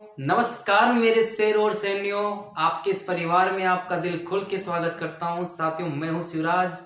नमस्कार मेरे शेर और सैनियों, आपके इस परिवार में आपका दिल खुल के स्वागत करता हूं। साथियों, मैं हूं शिवराज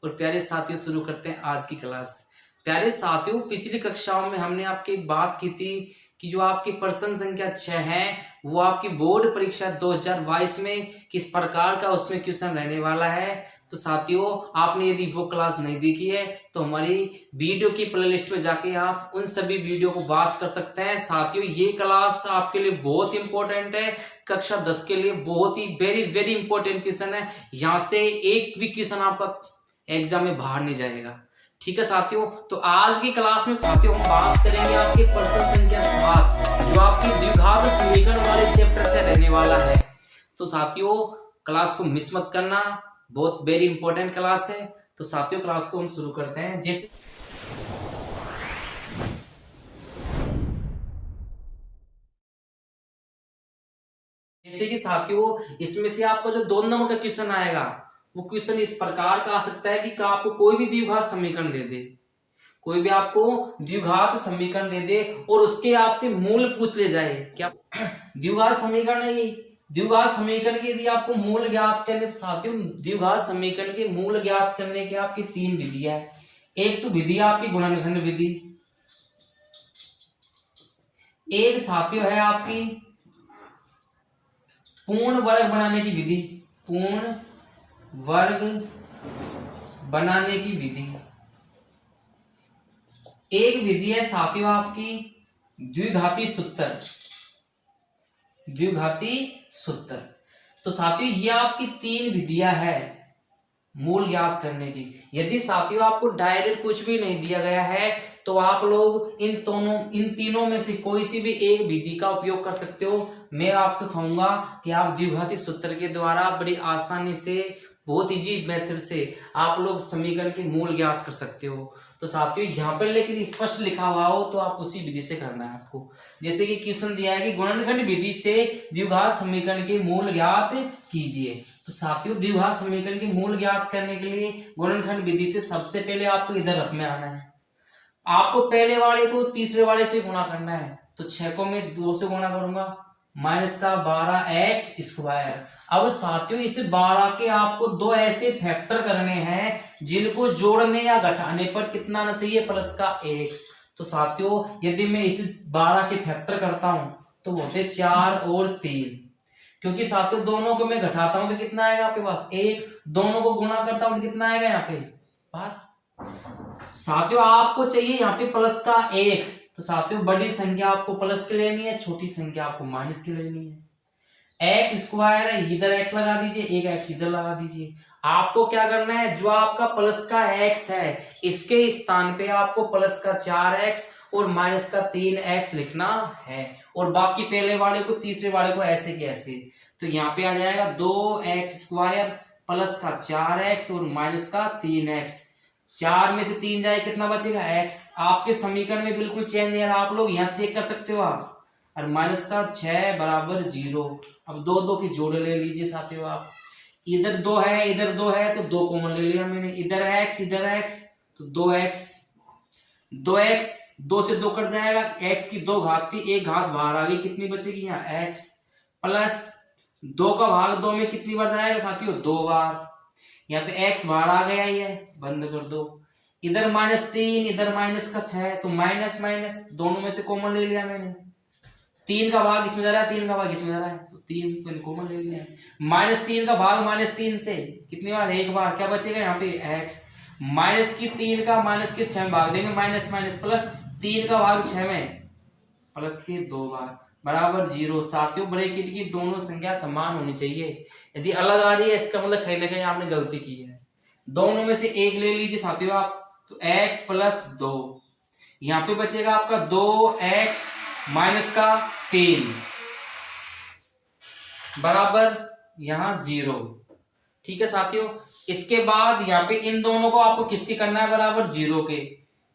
और प्यारे साथियों, शुरू करते हैं आज की क्लास। प्यारे साथियों, पिछली कक्षाओं में हमने आपकी बात की थी कि जो आपकी प्रश्न संख्या 6 है वो आपकी बोर्ड परीक्षा 2022 में किस प्रकार का उसमें क्वेश्चन रहने वाला है। तो साथियों, आपने यदि वो क्लास नहीं देखी है तो हमारी वीडियो की प्लेलिस्ट में जाके आप उन सभी वीडियो को वॉच कर सकते हैं। साथियों, ये क्लास आपके लिए बहुत इंपॉर्टेंट है। कक्षा 10 के लिए बहुत ही वेरी वेरी इंपॉर्टेंट क्वेश्चन है। यहाँ से एक भी क्वेश्चन आपका एग्जाम में बाहर नहीं जाएगा। ठीक है साथियों, तो आज की क्लास में साथियों हम बात करेंगे आपके प्रश्न संख्या 7 जो आपकी द्विघात समीकरण वाले चैप्टर से रहने वाला है। तो साथियों, क्लास को मिस मत करना, बहुत वेरी इंपॉर्टेंट क्लास है। तो साथियों, क्लास को हम शुरू करते हैं। जैसे कि साथियों, इसमें से आपको जो 2 नंबर का क्वेश्चन आएगा वो क्वेश्चन इस प्रकार का आ सकता है कि आपको कोई भी द्विघात समीकरण दे दे, कोई भी आपको द्विघात समीकरण दे दे और उसके आपसे मूल पूछ ले जाए। क्या द्विघात समीकरण है ये? द्विघात समीकरण के यदि आपको मूल ज्ञात करने, तो साथियों द्विघात समीकरण के मूल ज्ञात करने के आपकी 3 विधियां है। एक तो विधि आपकी गुणनखंड विधि, एक साथियों है आपकी पूर्ण वर्ग बनाने की विधि, पूर्ण वर्ग बनाने की विधि। एक विधि है साथियों आपकी द्विघाती सूत्र, द्विघाती सूत्र। तो साथियों ये आपकी 3 विधियां है मूल ज्ञात करने की। यदि साथियों आपको डायरेक्ट कुछ भी नहीं दिया गया है तो आप लोग इन तीनों में से कोई सी भी एक विधि का उपयोग कर सकते हो। मैं आपको कहूंगा कि आप द्विघाती सूत्र के द्वारा बड़ी आसानी से, बहुत इजी मेथड से आप लोग समीकरण के मूल ज्ञात कर सकते हो। तो साथियों यहाँ पर लेकिन स्पष्ट लिखा हुआ हो तो आप उसी विधि से करना है आपको। जैसे कि क्वेश्चन दिया है कि गुणनखंड विधि से द्विघात समीकरण के मूल ज्ञात कीजिए। तो साथियों द्विघात समीकरण के मूल ज्ञात करने के लिए गुणनखंड विधि से सबसे पहले आपको इधर रख में आना है। आपको पहले वाले को तीसरे वाले से गुणा करना है। तो 6 को मैं 2 से गुणा करूंगा, माइनस का 12x²। अब साथियों इस 12 के आपको 2 ऐसे फैक्टर करने हैं जिनको जोड़ने या घटाने पर कितना आना चाहिए, प्लस का 1। तो साथियों यदि मैं इस 12 के फैक्टर करता हूं तो होते 4 और 3, क्योंकि साथियों दोनों को मैं घटाता हूं तो कितना आएगा आपके पास 1, दोनों को गुणा करता हूं तो कितना आएगा यहाँ पे 12। साथियों आपको चाहिए यहाँ पे प्लस का 1। तो साथियों बड़ी संख्या आपको प्लस की लेनी है, छोटी संख्या आपको माइनस की लेनी है। x² है, इधर x लगा दीजिए, एक x इधर लगा दीजिए। आपको क्या करना है, जो आपका प्लस का x है इसके स्थान पे आपको प्लस का 4x और माइनस का 3x लिखना है, और बाकी पहले वाले को तीसरे वाले को ऐसे के ऐसे। तो यहाँ पे आ जाएगा 2x² प्लस का 4x और माइनस का 3x। 4 में से 3 जाए कितना बचेगा x। आपके समीकरण में बिल्कुल चेंज नहीं है, आप लोग यहाँ चेक कर सकते हो आप। और माइनस का 6 बराबर 0। अब 2 की जोड़ ले लीजिए साथियों आप। इधर 2 है, इधर 2 है तो 2 कॉमन ले लिया मैंने। इधर x इधर x तो 2x, 2 से 2 कट जाएगा, x की 2 घात थी, 1 घात बाहर आ गई, कितनी बचेगी यहाँ x प्लस 2 का भाग 2 में कितनी बार जाएगा साथियों 2 बार। यहाँ पे x बाहर आ गया, ये बंद कर दो। इधर -3 इधर माइनस का 6 तो माइनस माइनस दोनों में से कॉमन ले लिया मैंने। 3 का भाग इसमें जा रहा है, 3 का भाग इसमें जा रहा है तो 3 मैंने कॉमन ले लिया। -3 का भाग -3 से कितनी बार, 1 बार। क्या बचेगा यहाँ पे x। माइनस की 3 का माइनस के 6 में भाग देंगे, माइनस माइनस प्लस 3 का भाग 6 में प्लस के 2 बार बराबर 0। साथियों ब्रैकेट की दोनों संख्या समान होनी चाहिए। यदि अलग आ रही है इसका मतलब कहीं ना कहीं आपने गलती की है। दोनों में से एक ले लीजिए साथियों आप, तो x प्लस 2, यहाँ पे बचेगा आपका 2x माइनस का 3 बराबर यहाँ 0। ठीक है साथियों, इसके बाद यहाँ पे इन दोनों को आपको किसकी करना है, बराबर 0 के।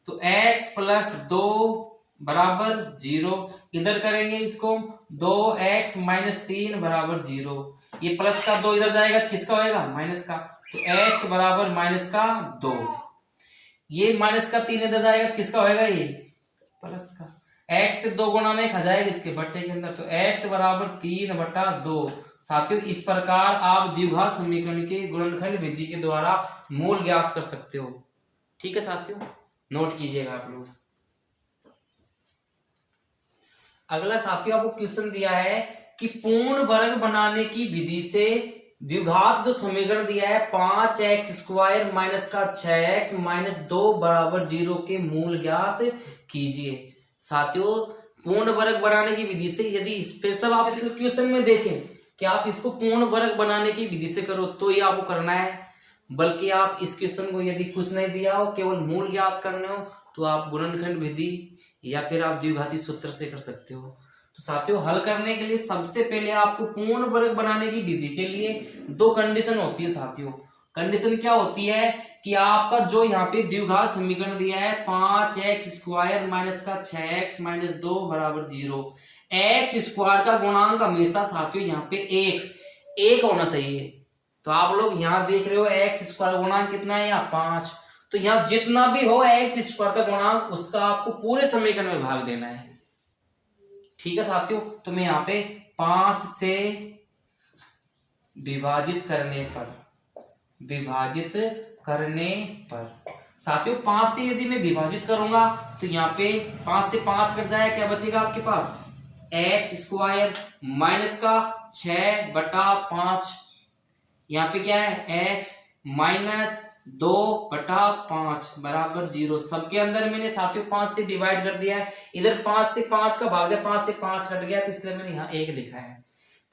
तो x प्लस 2 बराबर 0। इधर करेंगे इसको, 2x माइनस 3 बराबर 0। ये प्लस का 2 इधर जाएगा तो किसका होएगा, माइनस का। तो x बराबर माइनस का 2, ये माइनस का 3 इधर जाएगा तो किसका होएगा, ये प्लस का। x से 2 गुना में 1 आ जाएगा इसके बट्टे के अंदर, तो x बराबर 3/2। साथियों इस प्रकार आप द्विघात समीकरण के गुणनखंड विधि के द्वारा मूल ज्ञात कर सकते हो। ठीक है साथियों, नोट कीजिएगा आप लोग। अगला साथियों आपको क्वेश्चन दिया है कि पूर्ण वर्ग बनाने की विधि से द्विघात जो समीकरण दिया है 5x² माइनस का 6x माइनस 2 बराबर 0 के मूल ज्ञात कीजिए। साथियों पूर्ण वर्ग बनाने की विधि से, यदि स्पेशल आप इस क्वेश्चन में देखें कि आप इसको पूर्ण वर्ग बनाने की विधि से करो तो ये आपको करना है, बल्कि आप इस क्वेश्चन को यदि कुछ नहीं दिया हो, केवल मूल ज्ञात करने हो, तो आप गुणनखंड विधि या फिर आप द्विघाती सूत्र से कर सकते हो। तो साथियों हल करने के लिए सबसे पहले आपको पूर्ण वर्ग बनाने की विधि के लिए 2 कंडीशन होती है साथियों। कंडीशन क्या होती है कि आपका जो यहाँ पे द्विघात समीकरण दिया है 5x² माइनस का 6x माइनस 2 बराबर 0, x² का गुणांक हमेशा साथियों यहाँ पे एक होना चाहिए। तो आप लोग यहाँ देख रहे हो x² गुणांक कितना है, यहाँ 5। तो यहाँ जितना भी हो x² का गुणांक उसका आपको पूरे समीकरण में भाग देना है। ठीक है साथियों, तो मैं यहाँ पे 5 से विभाजित करने पर साथियों 5 से यदि मैं विभाजित करूंगा तो यहाँ पे 5 से 5 कट जाए, क्या बचेगा आपके पास x² माइनस का 6/5, यहाँ पे क्या है x माइनस 2/5 बराबर 0। सबके अंदर मैंने साथियों 5 से डिवाइड कर दिया है, इधर 5 से 5 का भाग है, 5 से 5 कट गया, तो इसलिए मैंने यहाँ 1 लिखा है।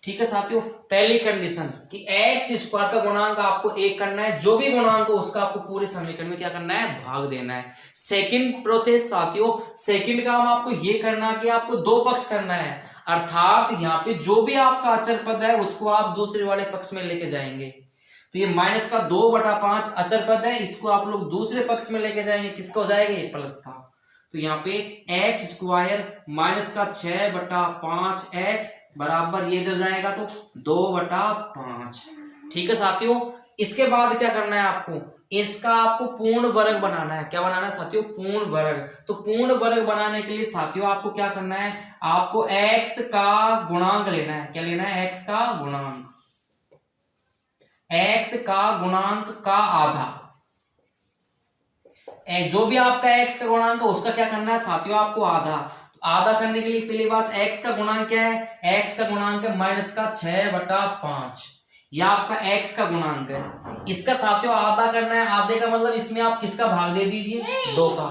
ठीक है साथियों, पहली कंडीशन कि x² का गुणांक आपको 1 करना है, जो भी गुणांक हो उसका आपको पूरे समीकरण में क्या करना है, भाग देना है। सेकंड प्रोसेस साथियों, सेकंड काम आपको ये करना कि आपको 2 पक्ष करना है, अर्थात यहाँ पे जो भी आपका अचर पद है उसको आप दूसरे वाले पक्ष में लेके जाएंगे। तो ये माइनस का 2/5 अचर पद है, इसको आप लोग दूसरे पक्ष में लेके जाएंगे, किसका हो जाएगा, ये प्लस का। तो यहाँ पे x² माइनस का 6/5x बराबर ये इधर जाएगा तो 2/5। ठीक है साथियों, इसके बाद क्या करना है आपको, इसका आपको पूर्ण वर्ग बनाना है। क्या बनाना है साथियों, पूर्ण वर्ग। तो पूर्ण वर्ग बनाने के लिए साथियों आपको क्या करना है, आपको x का गुणांक लेना है। क्या लेना है, x का गुणांक, x का गुणांक का आधा। जो भी आपका x का गुणांक है उसका क्या करना है साथियों, आपको आधा। आधा करने के लिए पहली बात x का गुणांक क्या है, x का गुणांक है माइनस का 6/5, यह आपका x का गुणांक है। इसका साथियों आधा करना है, आधे का मतलब इसमें आप किसका भाग दे दीजिए, 2 का।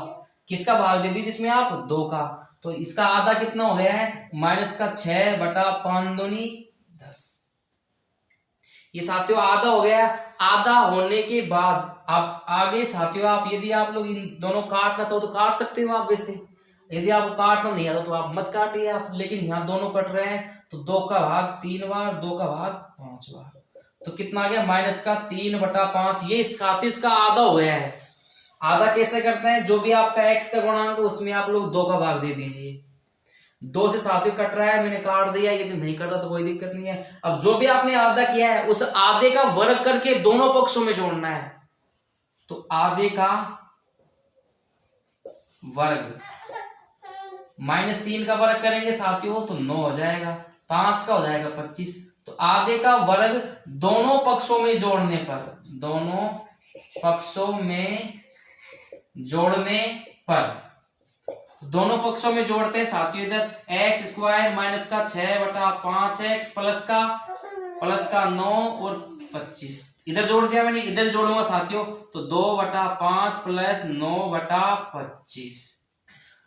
किसका भाग दे दीजिए इसमें आप, 2 का। तो इसका आधा कितना हो गया है, माइनस का 6/5 दूनी 10। ये साथियों आधा हो गया। आधा होने के बाद आप आगे साथियों आप यदि आप लोग इन दोनों काटना चाहो तो काट सकते हो आप, वैसे यदि आपको काटना नहीं आता तो आप मत काटिए आप, लेकिन यहाँ दोनों कट रहे हैं तो 2 का भाग 3 बार, 2 का भाग 5 बार, तो कितना आ गया, माइनस का 3/5। ये इसका आधा हो गया है। आधा कैसे करते हैं, जो भी आपका x का गुणांक है उसमें आप लोग 2 का भाग दे दीजिए। 2 से साथियों कट रहा है, मैंने काट दिया, यदि नहीं करता तो कोई दिक्कत नहीं है। अब जो भी आपने आधा किया है उस आधे का वर्ग करके दोनों पक्षों में जोड़ना है। तो आधे का वर्ग -3 का वर्ग करेंगे साथियों तो 9 हो जाएगा, 5 का हो जाएगा 25। तो आधे का वर्ग दोनों पक्षों में जोड़ने पर, दोनों पक्षों में जोड़ने पर, दोनों पक्षों में जोड़ते हैं साथियों। इधर x² माइनस का 6/5x प्लस का 9 और 25 इधर जोड़ दिया मैंने, इधर जोड़ूंगा साथियों तो 2/5 प्लस 9/25।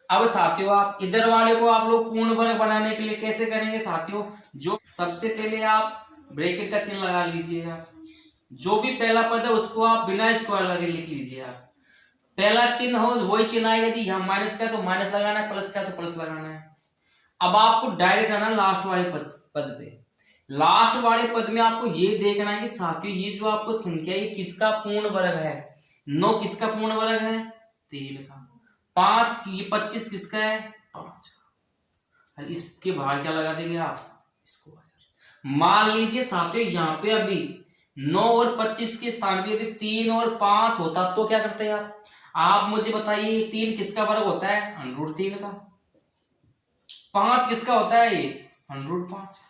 अब साथियों आप इधर वाले को आप लोग पूर्ण वर्ग बनाने के लिए कैसे करेंगे साथियों, जो सबसे पहले आप ब्रैकेट का चिन्ह लगा लीजिए। आप जो भी पहला पद है उसको आप बिना स्क्वायर लगे लिख लीजिए। आप पहला चिन्ह हो वही चिन्ह आएगा, यदि यहाँ माइनस का तो माइनस लगाना है, प्लस का तो प्लस लगाना है। अब आपको डायरेक्ट आना लास्ट वाले पद पे। लास्ट वाले पद में आपको ये देखना है कि साथियों ये जो आपको संख्या ये किसका पूर्ण वर्ग है। 9 किसका पूर्ण वर्ग है, 3 का। 5 ये 25 किसका है, 5 का। इसके बाहर क्या लगा देंगे आप, इसको। मान लीजिए साथियों यहाँ पे अभी 9 और 25 के स्थान पे यदि 3 और 5 होता तो क्या करते हैं आप मुझे बताइए 3 किसका वर्ग होता है, √3 का। 5 किसका होता है? ये √5।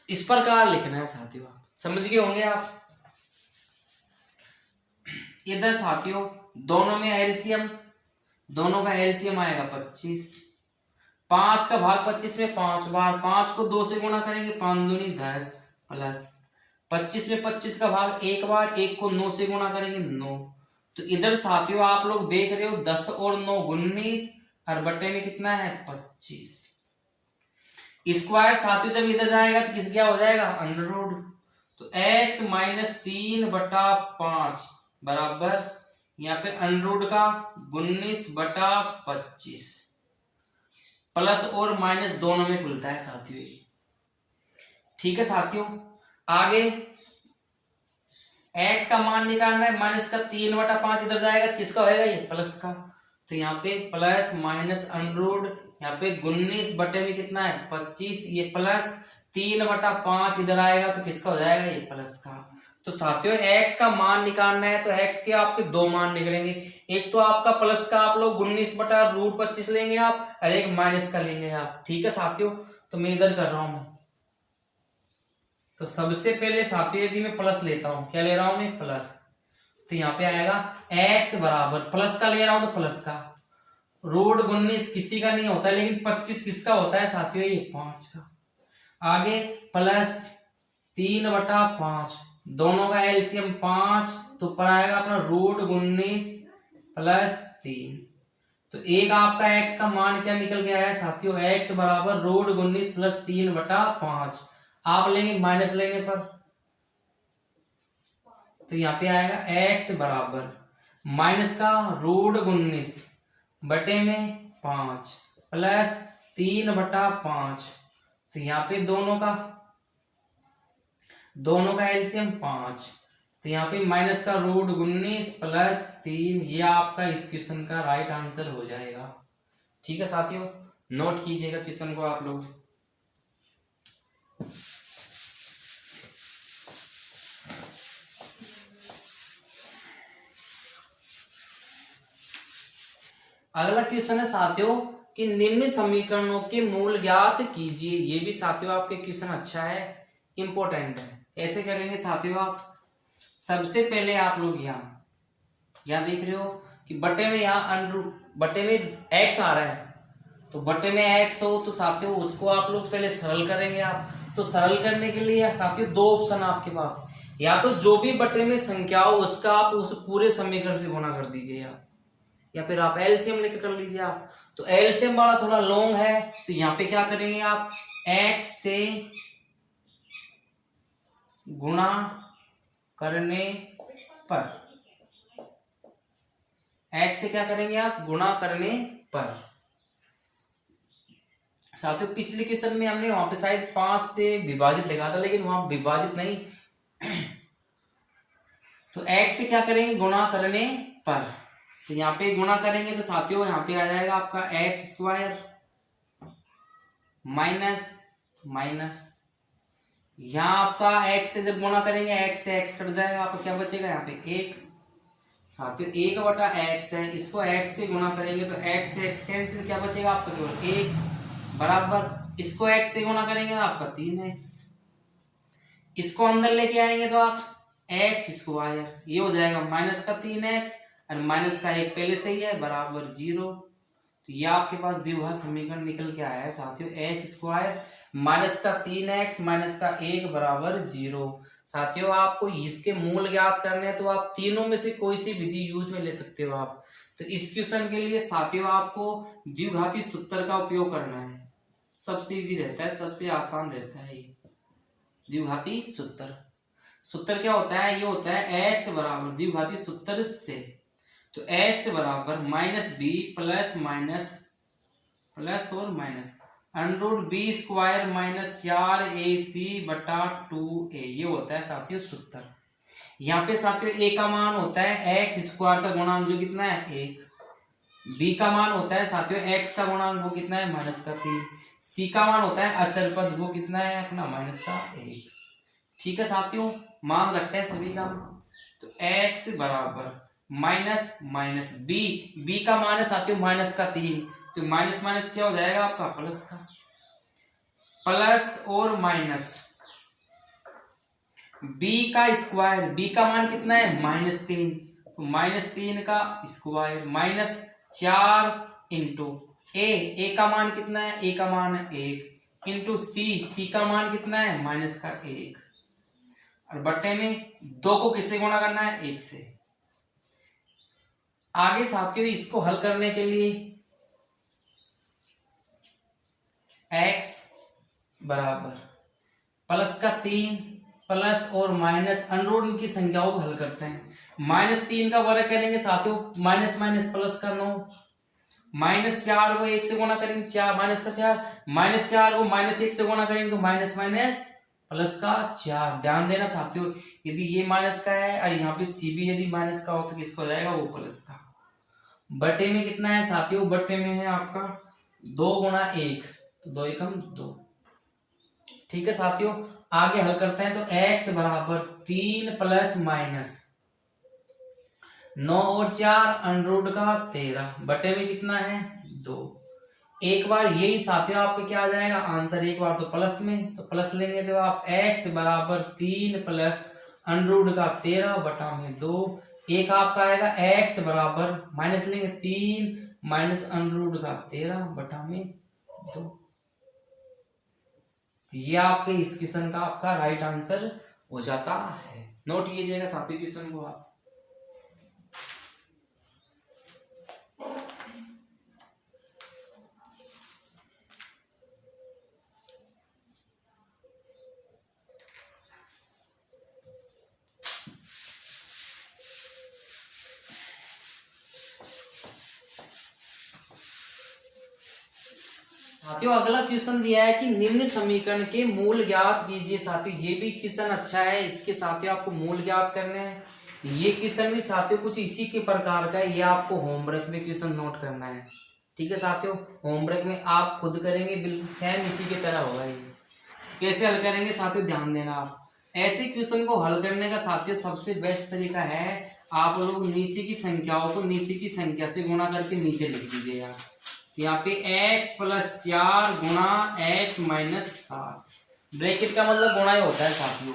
इस प्रकार लिखना है साथियों, आप समझ गए होंगे आप। इधर साथियों दोनों में एलसीएम, दोनों का एलसीएम आएगा 25। 5 का भाग 25 में 5 बार, 5 को 2 से गुणा करेंगे 5 दूनी 10 प्लस 25 में 25 का भाग 1 बार, 1 को 9 से गुणा करेंगे 9। तो इधर साथियों आप लोग देख रहे हो 10 और 9 19 और बटे में कितना है 25। स्क्वायर साथियों जब इधर जाएगा तो किस क्या हो जाएगा? अंडर। तो x माइनस 3/5 बराबर यहाँ पे अंडर का 19/25 प्लस और माइनस दोनों में खुलता है साथियों। ठीक है साथियों, आगे x का मान निकालना है, माइनस का 3/5 इधर जाएगा तो किसका होएगा? ये प्लस का। तो यहाँ पे प्लस माइनस अंडर, यहाँ पे 19 बटे में कितना है 25, ये प्लस 3/5 इधर आएगा तो किसका हो जाएगा? ये प्लस का। तो साथियों x का मान निकालना है तो x के आपके दो मान निकलेंगे, एक तो आपका प्लस का आप लोग 19/√25 लेंगे आप, और एक माइनस का लेंगे आप। ठीक है साथियों, तो मैं इधर कर रहा हूं। तो सबसे पहले साथियों यदि मैं प्लस लेता हूं, क्या ले रहा हूं मैं? प्लस। तो यहाँ पे आएगा x बराबर, प्लस का ले रहा हूं तो प्लस का, √19 किसी का नहीं होता है, लेकिन 25 किसका होता है साथियों? ये 5 का। आगे प्लस 3/5, दोनों का एलसीएम 5, तो पर आएगा अपना √19 प्लस 3। तो एक आपका x का मान क्या निकल के आया है साथियों? x बराबर √19 प्लस 3/5। आप लेंगे माइनस लेने पर, तो यहाँ पे आएगा x बराबर माइनस का √19 बटे में 5 प्लस 3/5। तो यहाँ पे दोनों का एलसीएम 5, तो यहाँ पे माइनस का √19 प्लस 3, ये आपका इस क्वेश्चन का राइट आंसर हो जाएगा। ठीक है साथियों, नोट कीजिएगा क्वेश्चन को आप लोग। अगला क्वेश्चन है साथियों कि निम्न समीकरणों के मूल ज्ञात कीजिए। ये भी साथियों आपके क्वेश्चन अच्छा है, इंपॉर्टेंट है। ऐसे करेंगे साथियों आप, सबसे पहले आप लोग यहाँ देख रहे हो कि बटे में बटे में x आ रहा है, तो बटे में x हो तो साथियों उसको आप लोग पहले सरल करेंगे आप। तो सरल करने के लिए साथियों दो ऑप्शन आपके पास, या तो जो भी बटे में संख्या हो उसका आप उस पूरे समीकरण से गुणा कर दीजिए आप, या फिर आप एलसीएम लेके कर लीजिए आप। तो एलसीएम वाला थोड़ा लॉन्ग है, तो यहाँ पे क्या करेंगे आप? x से गुणा करने पर, x से क्या करेंगे आप? गुणा करने पर। साथियों पिछले क्वेश्चन में हमने वहां पे शायद 5 से विभाजित लिखा था, लेकिन वहां विभाजित नहीं तो x से क्या करेंगे? गुणा करने पर। तो यहाँ पे गुणा करेंगे तो साथियों यहाँ पे आ जाएगा आपका x² माइनस माइनस, यहाँ आपका x से जब गुणा करेंगे x से x कट जाएगा, आपको क्या बचेगा? यहाँ पे 1। साथियों 1/x है, इसको x से गुणा करेंगे तो x से x कैंसिल, क्या बचेगा आपका? केवल 1 बराबर, इसको x से गुणा करेंगे तो आपका 3x, इसको अंदर लेके आएंगे तो आप x², ये हो जाएगा माइनस का 3x और माइनस का 1 पहले से ही है बराबर 0। तो ये आपके पास द्विघात समीकरण निकल के आया है साथियों, x² माइनस का 3x माइनस का 1 बराबर 0। साथियों आपको इसके मूल ज्ञात करने हैं तो आप तीनों में से कोई सी विधि यूज में ले सकते हो आप। तो इस क्वेश्चन के लिए साथियों आपको द्विघाती सूत्र का उपयोग करना है, सबसे इजी रहता है, सबसे आसान रहता है ये द्विघाती सूत्र क्या होता है? ये होता है x बराबर द्विघाती सूत्र से, तो x बराबर -b प्लस माइनस प्लस और माइनस √b² माइनस 4ac/2a, ये होता है साथियों सूत्र। यहाँ पे साथियों a का मान होता है x² का गुणांक जो कितना है 1, b का मान होता है साथियों x का गुणांक वो कितना है -3, c का मान होता है अचर पद वो कितना है अपना -1। ठीक है साथियों, मान रखते हैं सभी का। तो x बराबर माइनस माइनस b का मान है साथियों -3, तो माइनस माइनस क्या हो जाएगा आपका प्लस का, प्लस और माइनस b का स्क्वायर, b का मान कितना है -3, तो -3 का स्क्वायर माइनस 4 इंटू a का मान कितना है, a का मान है 1 इंटू c का मान कितना है माइनस का 1, और बट्टे में 2 को किससे गुणा करना है 1 से। आगे साथियों इसको हल करने के लिए x बराबर प्लस का 3 प्लस और माइनस अंडररूट की संख्याओं को हल करते हैं। -3 का वर्ग करेंगे साथियों, माइनस माइनस प्लस का 9, -4 को 1 से गुणा करेंगे 4 माइनस का 4, -4 को -1 से गुणा करेंगे तो माइनस माइनस प्लस का 4। ध्यान देना साथियों, यदि ये माइनस का है और यहाँ पे सी भी यदि माइनस का हो तो किसका हो जाएगा वो प्लस का। बटे में कितना है साथियों, बटे में है आपका 2 गुणा 1, तो 2 एकम 2। ठीक है साथियों, आगे हल करते हैं तो x बराबर 3 प्लस माइनस 9 और 4 अंडररूट का 13 बटे में कितना है 2। एक बार यही साथियों आपका क्या आ जाएगा आंसर, एक बार तो प्लस में, तो प्लस लेंगे तो आप x बराबर 3 प्लस अंडररूट का 13 बटा में 2। एक आपका आएगा x बराबर माइनस लेंगे 3 माइनस अंडररूट का 13 बटा में 2। ये आपके इस क्वेश्चन का आपका राइट आंसर हो जाता है। नोट कीजिएगा साथियों क्वेश्चन को आप। साथियों अगला क्वेश्चन दिया है कि निम्न समीकरण के मूल ज्ञात कीजिए। साथियों ये भी क्वेश्चन अच्छा है, इसके साथियों आपको मूल ज्ञात करने हैं। ये क्वेश्चन भी साथियों कुछ इसी के प्रकार का है, ये आपको होमवर्क में क्वेश्चन नोट करना है। ठीक है साथियों, होमवर्क में आप खुद करेंगे, बिल्कुल सेम इसी की तरह होगा। ये कैसे हल करेंगे साथियों ध्यान देना आप। ऐसे क्वेश्चन को हल करने का साथियों सबसे बेस्ट तरीका है आप लोग नीचे की संख्याओं को नीचे की संख्या से गुणा करके नीचे लिख दीजिएगा। यहाँ पे x प्लस 4 गुणा x माइनस 7, ब्रैकेट का मतलब गुणा ही होता है साथियों।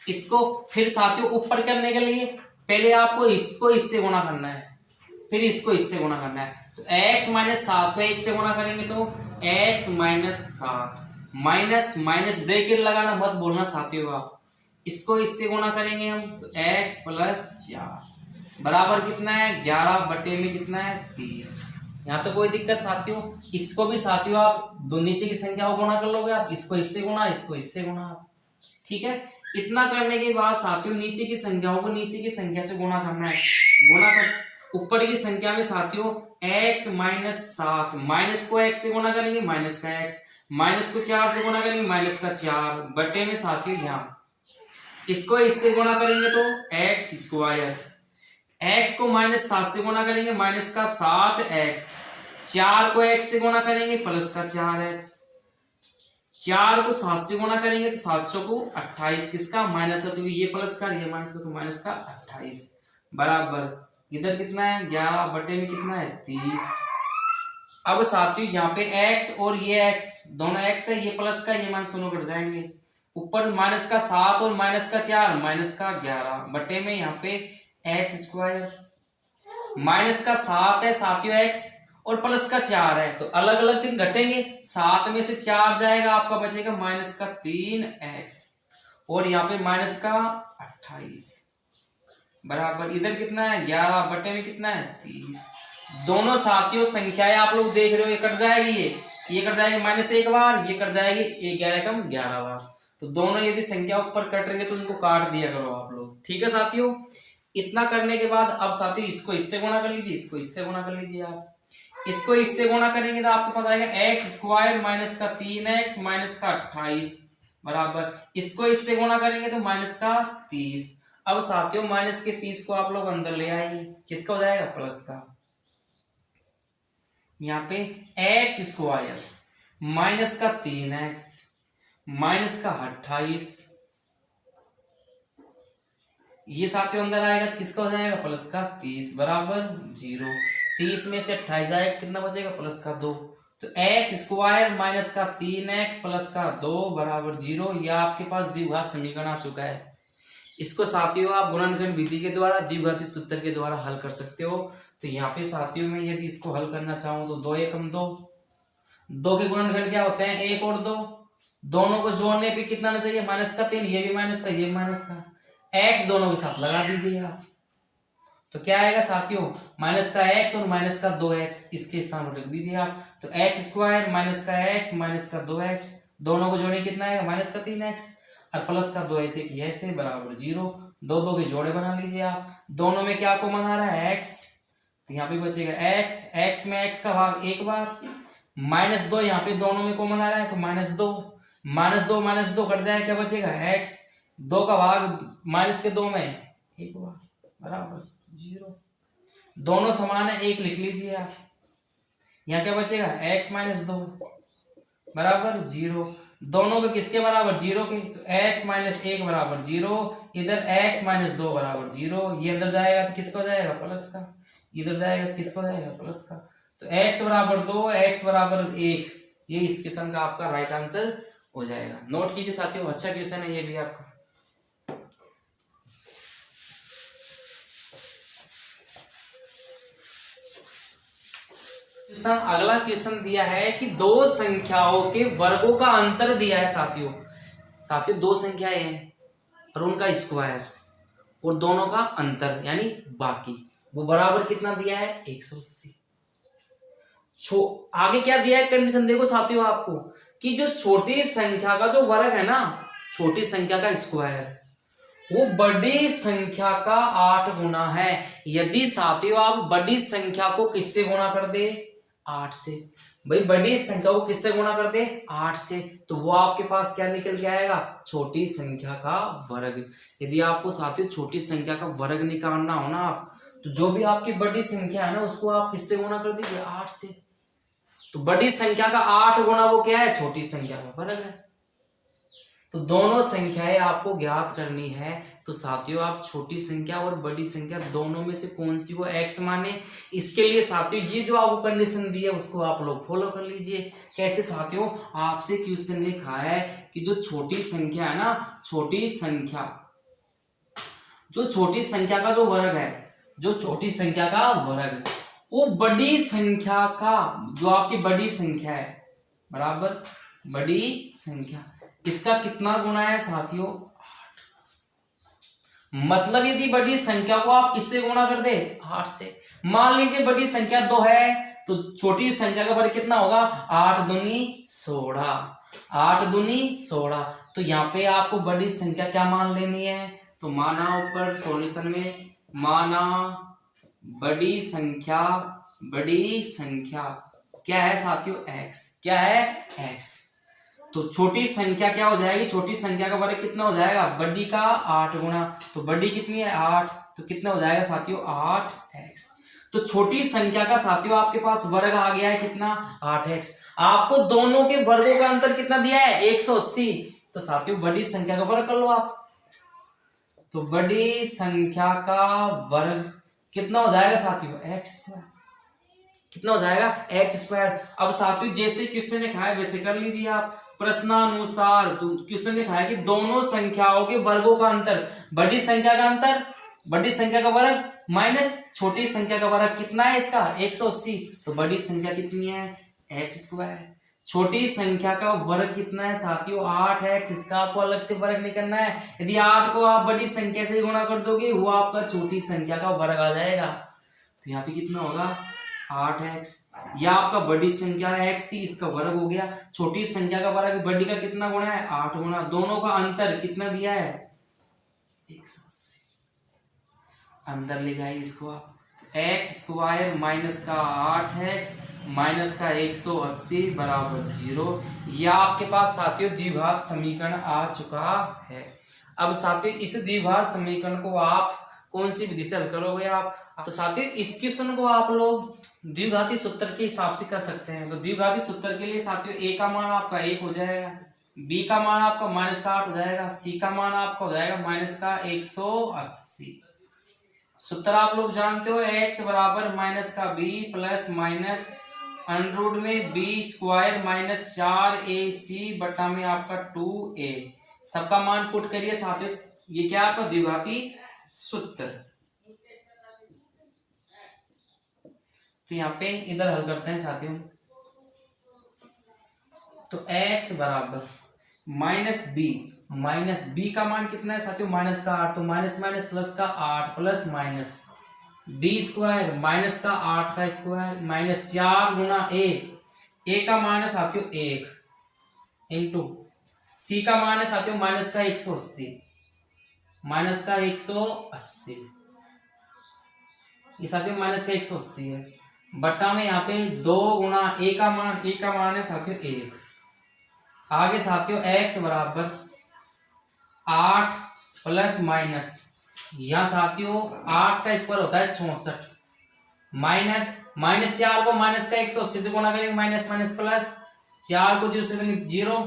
इसको फिर साथियों ऊपर करने के लिए पहले आपको इसको इससे गुणा करना है, फिर इसको इससे गुणा करना है। तो x माइनस 7 को 1 से गुणा करेंगे तो x minus 7 minus minus bracket लगाना मत भूलना साथियों आप। इसको इससे गुणा करेंगे हम तो x प्लस 4 बराबर कितना है 11 बटे में कितना है 30। यहाँ तो कोई दिक्कत साथियों, इसको भी साथियों आप दो नीचे की संख्या को गुणा कर लोगे आप, इसको इससे गुणा इसको इससे गुणा आप। ठीक है, इतना करने के बाद साथियों नीचे की संख्याओं को नीचे की संख्या से गुणा करना है। गुणा कर ऊपर की संख्या में साथियों x माइनस 7 माइनस को x से गुणा करेंगे माइनस का x, माइनस को 4 से गुणा करेंगे माइनस का 4 बटे में साथियों यहाँ इसको इससे गुणा करेंगे तो x स्क्वायर, x को माइनस 7 से गुणा करेंगे माइनस का 7x, 4 को x से गुणा करेंगे प्लस का 4x, 4 को 7 से गुणा करेंगे तो 700 को 28 किसका माइनस का, क्योंकि ये प्लस का ये माइनस का तो माइनस का 28 बराबर इधर कितना है 11 बटे में कितना है 30। अब साथियों यहाँ पे x और ये x दोनों x है, ये प्लस का ये माइनस दोनों कट जाएंगे। ऊपर माइनस का 7 और माइनस का 4 माइनस का 11 बटे में यहाँ पे एक्स स्क्वायर, माइनस का 7 है साथियों x और प्लस का 4 है तो अलग अलग चिन्ह घटेंगे, 7 में से 4 जाएगा आपका बचेगा माइनस का 3x और यहाँ पे माइनस का 28 बराबर इधर कितना है 11 बटे में कितना है 30। दोनों साथियों संख्याएं आप लोग देख रहे हो ये कट जाएगी, ये कट जाएगी माइनस एक बार, ये कट जाएगी 11 कम 11 बार। तो दोनों यदि संख्या ऊपर कट रही है तो उनको काट दिया करो आप लोग। ठीक है साथियों, इतना करने के बाद अब साथियों इसको इससे गुणा कर लीजिए, इसको इससे गुणा कर लीजिए आप। इसको इससे गुणा करेंगे तो आपके पास आएगा एक्स स्क्वायर माइनस का 3x माइनस का 28 बराबर इसको इससे गुणा करेंगे तो माइनस का 30। अब साथियों माइनस के 30 को आप लोग अंदर ले आइए, किसका हो जाएगा प्लस का। यहाँ पे एक्स स्क्वायर माइनस का 3x माइनस का 28 ये साथियों अंदर आएगा तो किसका हो जाएगा प्लस का 30 बराबर 0। 30 में से 28 जाएगा, कितना बचेगा प्लस का 2। तो एक्स स्क्वायर माइनस का 3x प्लस का 2 बराबर 0। यह आपके पास द्विघात समीकरण आ चुका है। इसको साथियों आप गुणनखंड विधि के द्वारा द्विघाती सूत्र के द्वारा हल कर सकते हो। तो यहाँ पे साथियों में यदि इसको हल करना चाहूँ तो 2 एकम 2, 2 के गुणनखंड क्या होते हैं 1 और 2, दोनों को जोड़ने पे कितना आना चाहिए माइनस का 3, ये भी माइनस का ये भी माइनस का, x दोनों के साथ लगा दीजिए आप। तो क्या आएगा साथियों माइनस का x और माइनस का 2x इसके स्थान पर रख दीजिए आप। तो एक्स स्क्वायर माइनस का x माइनस का 2x दोनों को जोड़े कितना आएगा माइनस का 3x और प्लस का 2 ऐसे की ऐसे बराबर 0। 2 2 के जोड़े बना लीजिए आप। दोनों में क्या कॉमन आ रहा है x, तो यहाँ पे बचेगा x में x का भाग एक बार, माइनस 2 यहाँ पे दोनों में कॉमन आ रहा है तो माइनस दो कट जाए, क्या बचेगा x, 2 का भाग माइनस के 2 में एक बार बराबर 0। दोनों समान है 1 लिख लीजिए आप। यहाँ क्या बचेगा x माइनस 2 बराबर 0। दोनों के किसके बराबर 0 के, तो x माइनस 1 बराबर 0, इधर x माइनस 2 बराबर 0। ये अंदर जाएगा तो किसको जाएगा प्लस का, इधर जाएगा तो किसको जाएगा प्लस का। तो x बराबर 2 x बराबर 1, ये इस क्वेश्चन का आपका राइट आंसर हो जाएगा। नोट कीजिए साथियों, अच्छा क्वेश्चन है ये भी आपका। क्वेश्चन अगला क्वेश्चन दिया है कि दो संख्याओं के वर्गों का अंतर दिया है साथियों दो संख्याएं हैं और उनका स्क्वायर और दोनों का अंतर यानी बाकी वो बराबर कितना दिया है 180। आगे क्या दिया है कंडीशन देखो साथियों आपको कि जो छोटी संख्या का जो वर्ग है ना, छोटी संख्या का स्क्वायर वो बड़ी संख्या का 8 गुना है। यदि साथियों आप बड़ी संख्या को किससे गुणा कर दे 8 से, भाई बड़ी संख्या को किससे गुणा कर दे 8 से, तो वो आपके पास क्या निकल के आएगा छोटी संख्या का वर्ग। यदि आपको साथियों छोटी संख्या का वर्ग निकालना हो ना आप, तो जो भी आपकी बड़ी संख्या है ना उसको आप किससे गुणा कर दीजिए 8 से। तो बड़ी संख्या का 8 गुना वो क्या है छोटी संख्या का वर्ग है। तो दोनों संख्याएं आपको ज्ञात करनी है। तो साथियों आप छोटी संख्या और बड़ी संख्या दोनों में से कौन सी को x माने, इसके लिए साथियों ये जो आपको कंडीशन दी है उसको आप लोग फॉलो कर लीजिए। कैसे साथियों, आपसे क्वेश्चन लिखा है कि जो छोटी संख्या है ना, छोटी संख्या का जो वर्ग है, जो छोटी संख्या का वर्ग वो बड़ी संख्या का, जो आपकी बड़ी संख्या है बराबर बड़ी संख्या, इसका कितना गुना है साथियों 8। मतलब यदि बड़ी संख्या को आप किससे गुणा कर दे 8 से, मान लीजिए बड़ी संख्या 2 है तो छोटी संख्या का वर्ग कितना होगा 8 दूनी 16, 8 दूनी 16। तो यहाँ पे आपको बड़ी संख्या क्या मान लेनी है, तो माना ऊपर सॉल्यूशन में माना बड़ी संख्या क्या है साथियों x, क्या है x। तो छोटी संख्या क्या हो जाएगी, छोटी संख्या का वर्ग कितना हो जाएगा बड़ी का 8 गुना, तो बड़ी कितनी है 8, तो कितना हो जाएगा साथियों 8x। तो छोटी संख्या का साथियों आपके पास वर्ग आ गया है कितना 8x। आपको दोनों के वर्गों का अंतर कितना दिया है 180। तो साथियों बड़ी संख्या का वर्ग कर लो आप। तो बड़ी संख्या का वर्ग कितना हो जाएगा साथियों x स्क्वायर, कितना हो जाएगा x स्क्वायर। अब साथियों जैसे क्वेश्चन लिखा है वैसे कर लीजिए आप प्रश्नानुसार। तो क्वेश्चन लिखा है कि दोनों संख्याओं के वर्गों का अंतर, बड़ी संख्या का अंतर बड़ी संख्या का वर्ग माइनस छोटी संख्या का वर्ग कितना है इसका 180। तो बड़ी संख्या कितनी है x स्क्वायर, छोटी संख्या का वर्ग कितना है साथियों 8x। इसका आपको अलग से वर्ग नहीं करना है। यदि 8 को आप बड़ी संख्या से गुणा कर दोगे वो आपका छोटी संख्या का वर्ग आ जाएगा। तो यहाँ पे कितना होगा 8x, या आपका बड़ी संख्या x थी इसका वर्ग हो गया, छोटी संख्या का वर्ग बड़ी का कितना गुणा है 8 गुना, दोनों का अंतर कितना दिया है 180। अंतर लगाइए इसको आप, एक्स स्क्वायर माइनस का 8x माइनस का 180 बराबर 0। यह आपके पास साथियों द्विघात समीकरण आ चुका है। अब साथियों इस द्विघात समीकरण को आप कौन सी विधि से हल करोगे आप, तो साथियों इस क्वेश्चन को आप लोग द्विघाती सूत्र के हिसाब से कर सकते हैं। तो द्विघाती सूत्र के लिए साथियों a का मान आपका 1 हो जाएगा, b का मान आपका माइनस का 8 हो जाएगा, c का मान आपका हो जाएगा माइनस का 180। सूत्र आप लोग जानते हो, x बराबर माइनस का b प्लस माइनस अंडर में बी स्क्वायर माइनस 4ac बटा में आपका 2a, सबका मान पुट करिए साथियों। ये क्या आपका द्विघाती सूत्र। तो यहाँ पे इधर हल करते हैं साथियों। तो x बराबर माइनस बी का मान कितना है साथियों, माइनस का 8, तो माइनस माइनस प्लस का 8 plus minus B square minus का 8 का स्क्वायर माइनस 4 गुना ए का मान है साथियों 1 इंटू सी का मान है साथियों माइनस का 180, ये साथियों माइनस का 180 है, बटा में यहाँ पे 2 गुना ए का मान है साथियों 1। आगे साथियों x बराबर 8 प्लस माइनस, यहाँ साथियों 8 का स्क्वायर होता है 64, माइनस 4 को माइनस का 180 से गुना करेंगे, माइनस माइनस प्लस 4 को 0 से करेंगे 0,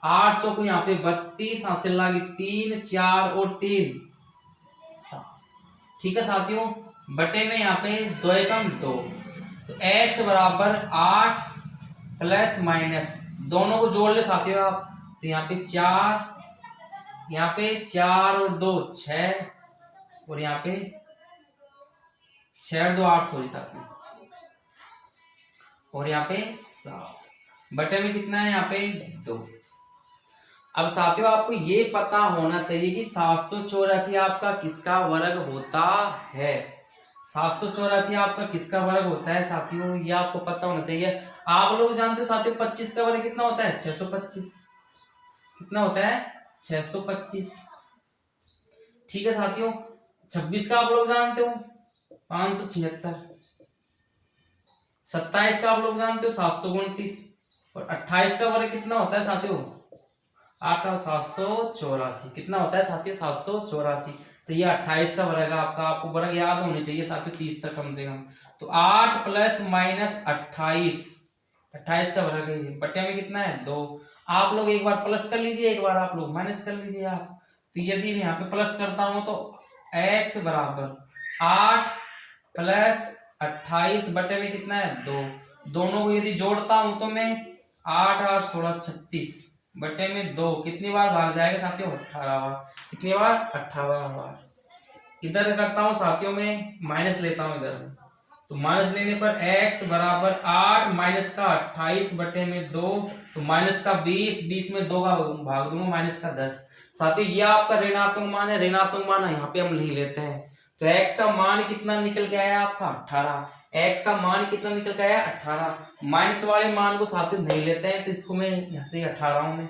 8 चौको यहाँ पे 32, हासिल लागी 3 4 और 3, ठीक है साथियों, बटे में यहाँ पे 2 एकम 2। तो x बराबर 8 प्लस माइनस, दोनों को जोड़ ले साथियों आप, तो यहाँ पे 4 और 2 6 और यहाँ पे 6 और 2 8 सॉरी साथियों, और यहाँ पे 7 बटे में कितना है यहाँ पे 2। अब साथियों आपको ये पता होना चाहिए कि 784 आपका किसका वर्ग होता है, 784 आपका किसका वर्ग होता है साथियों, ये आपको पता होना चाहिए। आप लोग जानते हो साथियों 25 का वर्ग कितना होता है 625, कितना होता है 625, ठीक है साथियों। 26 का आप लोग जानते हो 576, 27 का आप लोग जानते हो 729 और 28 का वर्ग कितना होता है साथियों 8 784, कितना होता है साथियों 784। तो ये 28 का वर्ग है आपका, आपको वर्ग याद होने चाहिए साथियों 30 तक कम से कम। तो 8 प्लस माइनस 28 का वर्ग है, बटे में कितना है 2। आप लोग एक बार प्लस कर लीजिए, एक बार आप लोग माइनस कर लीजिए आप। तो यदि मैं यहाँ पे प्लस करता हूं तो x बराबर 8 प्लस 28 बटे में कितना है 2, दोनों को यदि जोड़ता हूं तो मैं 8 और 16 36 बटे में 2 कितनी बार भाग जाएगा साथियों 18 बार, कितनी बार 18 बार। इधर करता हूं साथियों में माइनस लेता हूं इधर, तो माइनस लेने पर x बराबर 8 माइनस का 28 बटे में 2, तो माइनस का 20 में 2 का भाग दूंगा माइनस का 10। साथियों ये आपका ऋणात्मक मान है, ऋणात्मक मान है यहाँ पे हम नहीं लेते हैं। तो x का मान कितना निकल के आया आपका 18, x का मान कितना निकल के आया 18, माइनस वाले मान को साथियों नहीं लेते हैं, तो इसको मैं यहाँ से 18 में,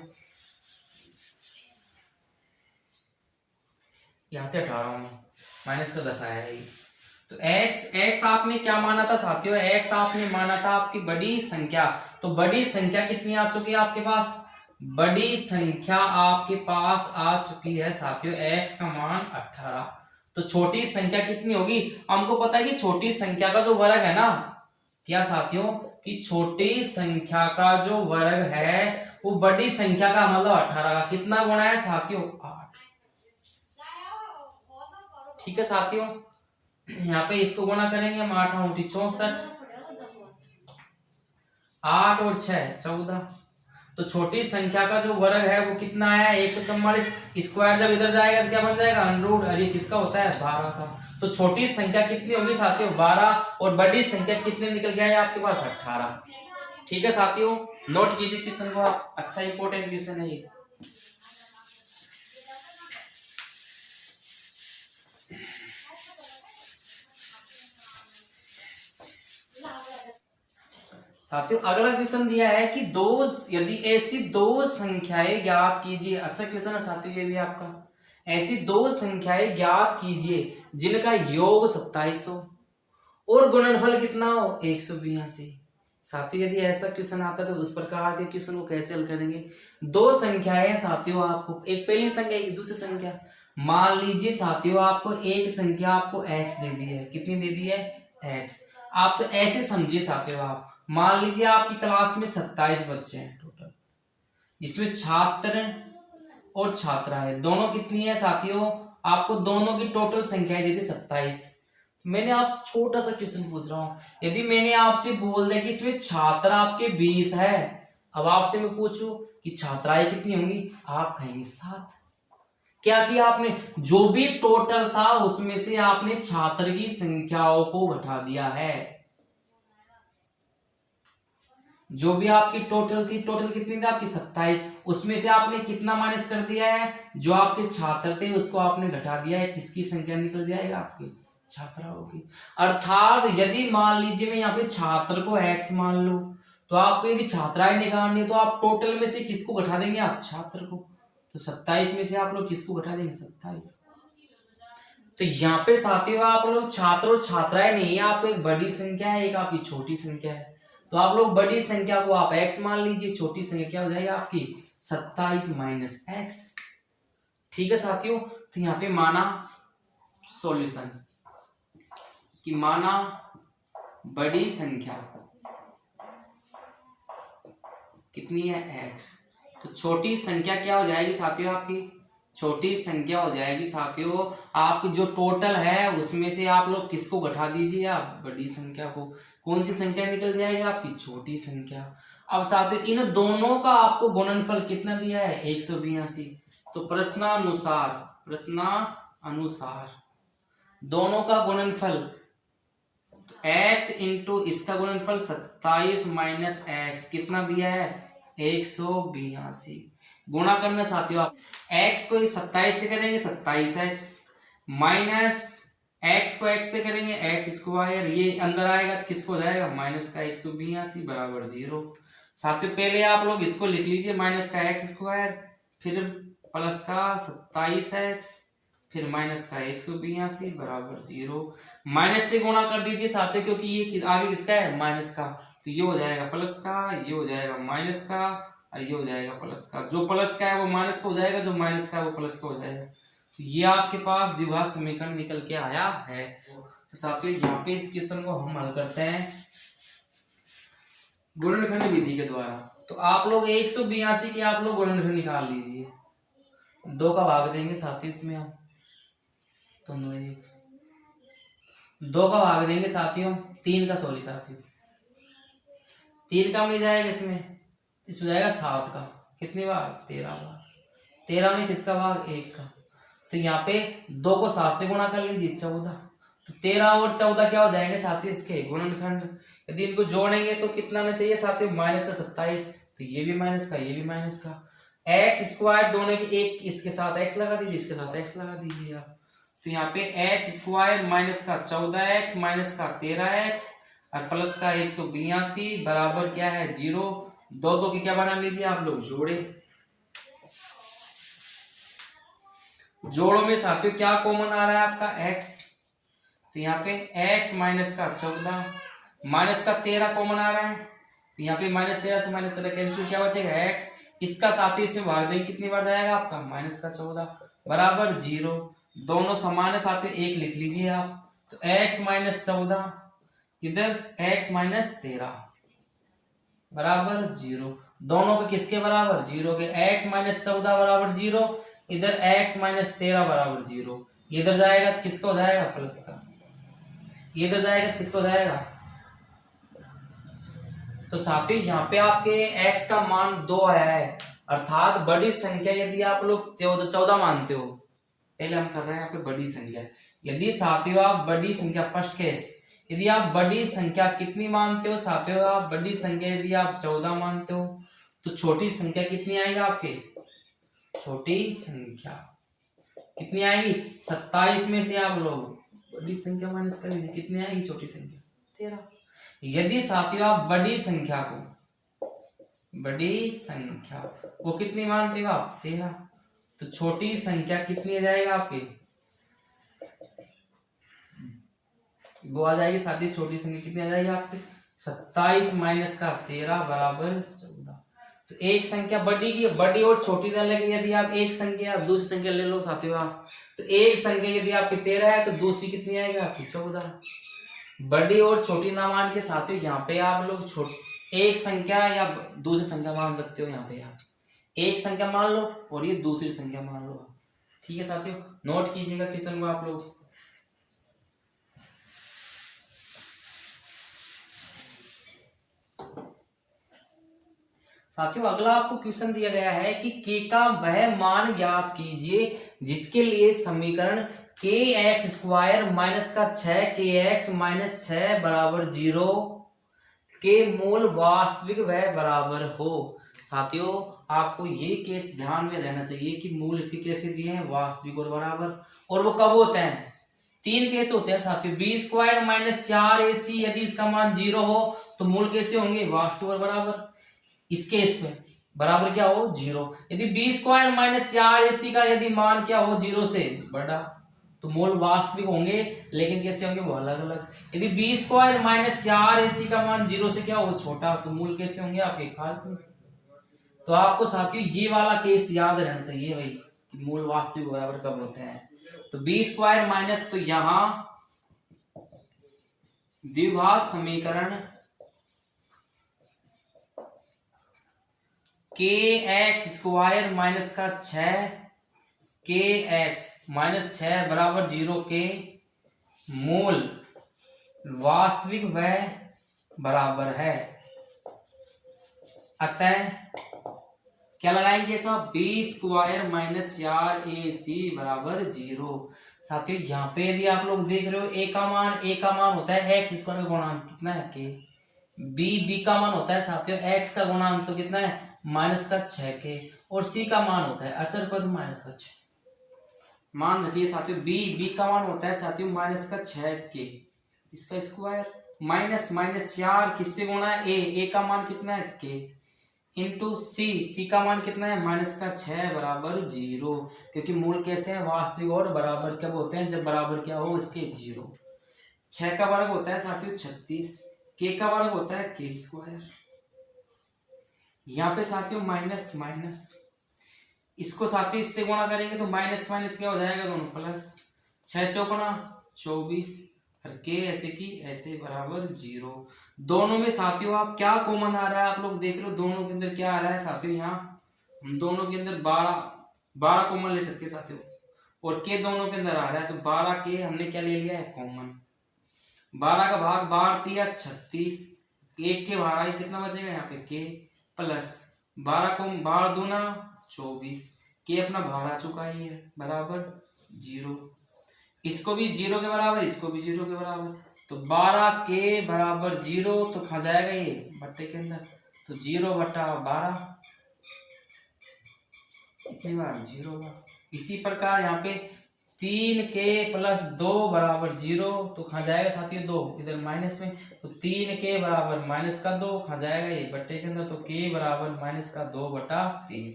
यहाँ से 18 में माइनस का 10 आया है। तो x आपने क्या माना था साथियों, x आपने माना था आपकी बड़ी संख्या। तो बड़ी संख्या कितनी आ चुकी है आपके पास, बड़ी संख्या आपके पास आ चुकी है साथियों x का मान 18। तो छोटी संख्या कितनी होगी, हमको पता है कि छोटी संख्या का जो वर्ग है ना, क्या साथियों कि छोटी संख्या का जो वर्ग है वो बड़ी संख्या का मतलब 18 का कितना गुणा है साथियों 8, ठीक है साथियों। यहाँ पे इसको गुणा करेंगे हम 8 × 64, 8 और 6 14। तो छोटी संख्या का जो वर्ग है वो कितना आया 144, स्क्वायर जब इधर जाएगा तो क्या बन जाएगा अंडर, अरे किसका होता है 12 का। तो छोटी संख्या कितनी होगी साथियों 12, और बड़ी संख्या कितनी निकल गया है आपके पास 18, ठीक है साथियों। नोट कीजिए क्वेश्चन को आप, अच्छा इंपॉर्टेंट क्वेश्चन है ये। साथियों अगला क्वेश्चन दिया है कि यदि ऐसी दो संख्याएं ज्ञात कीजिए, अच्छा क्वेश्चन है साथियों ये भी आपका, ऐसी दो संख्याएं ज्ञात कीजिए जिनका योग 27 हो और गुणनफल कितना हो 182। साथियों यदि ऐसा क्वेश्चन आता है तो उस प्रकार के क्वेश्चन को कैसे हल करेंगे। दो संख्याएं साथियों, आपको एक पहली संख्या एक दूसरी संख्या, मान लीजिए साथियों आपको एक संख्या आपको x दे दी है, कितनी दे दी है x। आप तो ऐसे समझिए साथियों, आप मान लीजिए आपकी क्लास में 27 बच्चे हैं टोटल, इसमें छात्र और छात्राएं दोनों कितनी है साथियों, आपको दोनों की टोटल संख्या दे दी 27। मैंने आपसे छोटा सा क्वेश्चन पूछ रहा हूं, यदि मैंने आपसे बोल दिया कि इसमें छात्र आपके 20 है, अब आपसे मैं पूछूं कि छात्राएं कितनी होंगी, आप कहेंगे 7। क्या किया आपने, जो भी टोटल था उसमें से आपने छात्र की संख्याओं को घटा दिया है। जो भी आपकी टोटल थी, टोटल कितनी थी आपकी 27, उसमें से आपने कितना माइनस कर दिया है, जो आपके छात्र थे उसको आपने घटा दिया है, किसकी संख्या निकल जाएगा, आपके छात्राओं की। अर्थात यदि मान लीजिए मैं यहाँ पे छात्र को x मान लूं, तो आपको यदि छात्राएं निकालनी है तो आप टोटल में से किसको घटा देंगे, आप छात्र को। तो 27 में से आप लोग किसको घटा देंगे, 27। तो यहाँ पे साथियों आप लोग छात्र और छात्राएं नहीं है, आपको एक बड़ी संख्या है, एक आपकी छोटी संख्या है। तो आप लोग बड़ी संख्या को आप x मान लीजिए, छोटी संख्या क्या हो जाएगी आपकी 27 माइनस एक्स। ठीक है साथियों, तो यहाँ पे माना सॉल्यूशन कि माना बड़ी संख्या कितनी है x, तो छोटी संख्या क्या हो जाएगी साथियों, आपकी छोटी संख्या हो जाएगी साथियों आपकी जो टोटल है उसमें से आप लोग किसको घटा दीजिए, आप बड़ी संख्या को। कौन सी संख्या निकल जाएगी आपकी, छोटी संख्या। अब साथियों इन दोनों का आपको गुणनफल कितना दिया है, 182। तो प्रश्नानुसार दोनों का गुणनफल, तो x इंटू इसका गुणनफल 27 माइनस एक्स कितना दिया है, 182। गुणा करना साथियों आप x को 27 से करेंगे 27x, माइनस x को x से करेंगे x स्क्वायर, ये अंदर आएगा तो किसको जाएगा, माइनस का 182 बराबर 0। साथियों पहले आप लोग इसको लिख लीजिए, माइनस का x स्क्वायर, फिर प्लस का 27x, फिर माइनस का 182 बराबर 0। माइनस से गुणा कर दीजिए साथियों, क्योंकि ये आगे किसका है, माइनस का, तो ये हो जाएगा प्लस का, ये हो जाएगा माइनस का, और ये हो जाएगा प्लस का। जो प्लस का है वो माइनस का हो जाएगा, जो माइनस का है वो प्लस का हो जाएगा। तो ये आपके पास द्विघात समीकरण निकल के आया है। तो साथियों यहाँ पे इस क्वेश्चन को हम हल करते हैं गुणनखंड विधि के द्वारा। तो आप लोग 182 के आप लोग गुणनखंड निकाल लीजिए, 2 का भाग देंगे साथियों इसमें हम, तो 2 का भाग देंगे साथियों, 3 का, सॉरी साथियों 3 का मिल जाएगा इसमें जाएगा 7 का, कितनी बार, 13 बार। 13 में किसका भाग, 1 का। तो यहाँ पे 2 को 7 से गुणा कर लीजिए, 14। तो 13 और 14 क्या हो जाएंगे साथियों, इसके गुणनखंड। यदि इनको जोड़ेंगे तो कितना आना चाहिए साथियों, माइनस का 27। तो ये भी माइनस का, ये भी माइनस का। एक्स स्क्वायर दोनों के एक, इसके साथ एक्स लगा दीजिए, इसके साथ एक्स लगा दीजिए आप। तो यहाँ पे एक्स स्क्वायर माइनस का 14x माइनस का 13x और प्लस का 182 बराबर क्या है, 0। 2 की क्या बना लीजिए आप लोग, जोड़े। जोड़ों में साथियों क्या कॉमन आ रहा है आपका, x। तो यहाँ पे x माइनस का 14 माइनस का 13 कॉमन आ रहा है, तो यहाँ पे -13 से -13 कैंसिल, क्या बचेगा x। इसका साथी इसमें भाग देंगे, कितनी बार जाएगा आपका, माइनस का 14 बराबर 0। दोनों समान है साथियों, एक लिख लीजिए आप। तो x माइनस 14 इधर x माइनस 13 बराबर 0। दोनों के किसके बराबर, 0 के। x माइनस 14 बराबर 0, इधर x माइनस 13 बराबर 0। इधर जाएगा तो किसको हो जाएगा, प्लस का। इधर जाएगा तो किसको जाएगा। तो साथियों यहाँ पे आपके x का मान 2 आया है, अर्थात बड़ी संख्या यदि आप लोग 14 मानते हो, पहले हम कर रहे हैं यहाँ पे बड़ी संख्या। यदि साथियों आप बड़ी संख्या, फर्स्ट केस, यदि आप बड़ी संख्या कितनी मानते हो साथियों, आप बड़ी संख्या यदि आप 14 मानते हो, तो छोटी संख्या कितनी आएगी आपके, छोटी संख्या कितनी आएगी, 27 में से आप लोग बड़ी संख्या माइनस कर लीजिए, कितनी आएगी छोटी संख्या, 13। यदि साथियों आप बड़ी संख्या को कितनी मानते हो आप, 13, तो छोटी संख्या कितनी आ जाएगा आपके, वो आ जाएगी साथियों, छोटी संख्या कितनी आ जाएगी आपके, 27 माइनस का 13 बराबर 14। तो एक संख्या बड़ी की, बड़ी और छोटी ना लगे, यदि आप एक संख्या दूसरी संख्या ले लो साथियों आप, तो एक संख्या यदि आपकी 13 है तो दूसरी कितनी आएगी आपकी, 14। बड़ी और छोटी ना मान के साथियों यहाँ पे आप लोग एक संख्या या दूसरी संख्या मान सकते हो। यहाँ पे आप एक संख्या मान लो और ये दूसरी संख्या मान लो, ठीक है साथियों। नोट कीजिएगा क्वेश्चन को आप लोग। साथियों अगला आपको क्वेश्चन दिया गया है कि k का वह मान ज्ञात कीजिए जिसके लिए समीकरण के एक्स स्क्वायर माइनस का 6 माइनस 6 बराबर 0 के मूल वास्तविक व बराबर हो। साथियों आपको ये केस ध्यान में रहना चाहिए कि मूल इसके कैसे दिए हैं, वास्तविक और बराबर। और वो कब होते हैं? 3 केस होते हैं साथियों। बी स्क्वायर माइनस 4ac यदि इसका मान 0 हो तो मूल कैसे होंगे? वास्तविक और बराबर। इस केस में बराबर क्या हो? 0। यदि बी स्क्वायर माइनस 4ac का यदि मान क्या हो? 0 से बड़ा, तो मूल वास्तविक होंगे, लेकिन कैसे होंगे? वो अलग अलग। यदि बी स्क्वायर माइनस 4ac का मान 0 से क्या हो? छोटा, तो मूल कैसे होंगे? आपके खाल। तो आपको साथियों ये वाला केस याद रहना चाहिए भाई कि मूल वास्तविक बराबर कब होते हैं। तो बी स्क्वायर माइनस, तो यहां द्विघात समीकरण के एक्स स्क्वायर माइनस का 6 के एक्स माइनस 6 बराबर 0 के मूल वास्तविक व बराबर है। अतः क्या लगाएंगे साहब? बी स्क्वायर माइनस 4ac बराबर 0। साथियों यहाँ पे यदि आप लोग देख रहे हो a का मान होता है एक्स स्क्वायर का गुणांक कितना है? k। b का मान होता है साथियों x का गुणांक, तो कितना है? माइनस का 6k। और c का मान होता है अचर पद माइनस का 6। मान रखिए साथियों b का मान होता है साथियों माइनस का 6k, इसका स्क्वायर माइनस 4 किससे गुणा है? a का मान कितना है? k इंटू c का मान कितना है? माइनस का 6 बराबर 0। क्योंकि मूल कैसे हैं? वास्तविक और बराबर कब होते हैं? जब बराबर क्या हो? इसके 0। 6 का वर्ग होता है साथियों 36, k का वर्ग होता है k स्क्वायर। यहाँ पे साथियों माइनस माइनस, इसको साथियों इससे गुणा करेंगे तो माइनस माइनस क्या हो जाएगा? दोनों प्लस। 6 चौगुना 24 और k ऐसे की ऐसे बराबर 0। दोनों में साथियों आप क्या कॉमन आ रहा है? आप लोग देख रहे हो दोनों के अंदर क्या आ रहा है साथियों? यहाँ हम दोनों के अंदर 12 कॉमन ले सकते हैं साथियों, और k दोनों के अंदर आ रहा है, तो 12k हमने क्या ले लिया है? कॉमन। 12 का भाग 12 36, 1 के भाग कितना बचेगा यहाँ पे? k प्लस 12 को 12 दूना 24, k अपना बाहर आ चुका ही है बराबर 0। इसको भी 0 के बराबर, इसको भी 0 के बराबर, तो 12k बराबर 0। तो खा जाएगा ये बट्टे के अंदर, तो 0 बटा 12 कितनी बार? 0 बार। इसी प्रकार यहाँ पे 3k प्लस 2 बराबर 0, तो खा जाएगा साथियों 2 इधर माइनस में, तो 3k बराबर माइनस का 2 खा जाएगा ये बट्टे के अंदर, तो k बराबर माइनस का 2 बटा 3।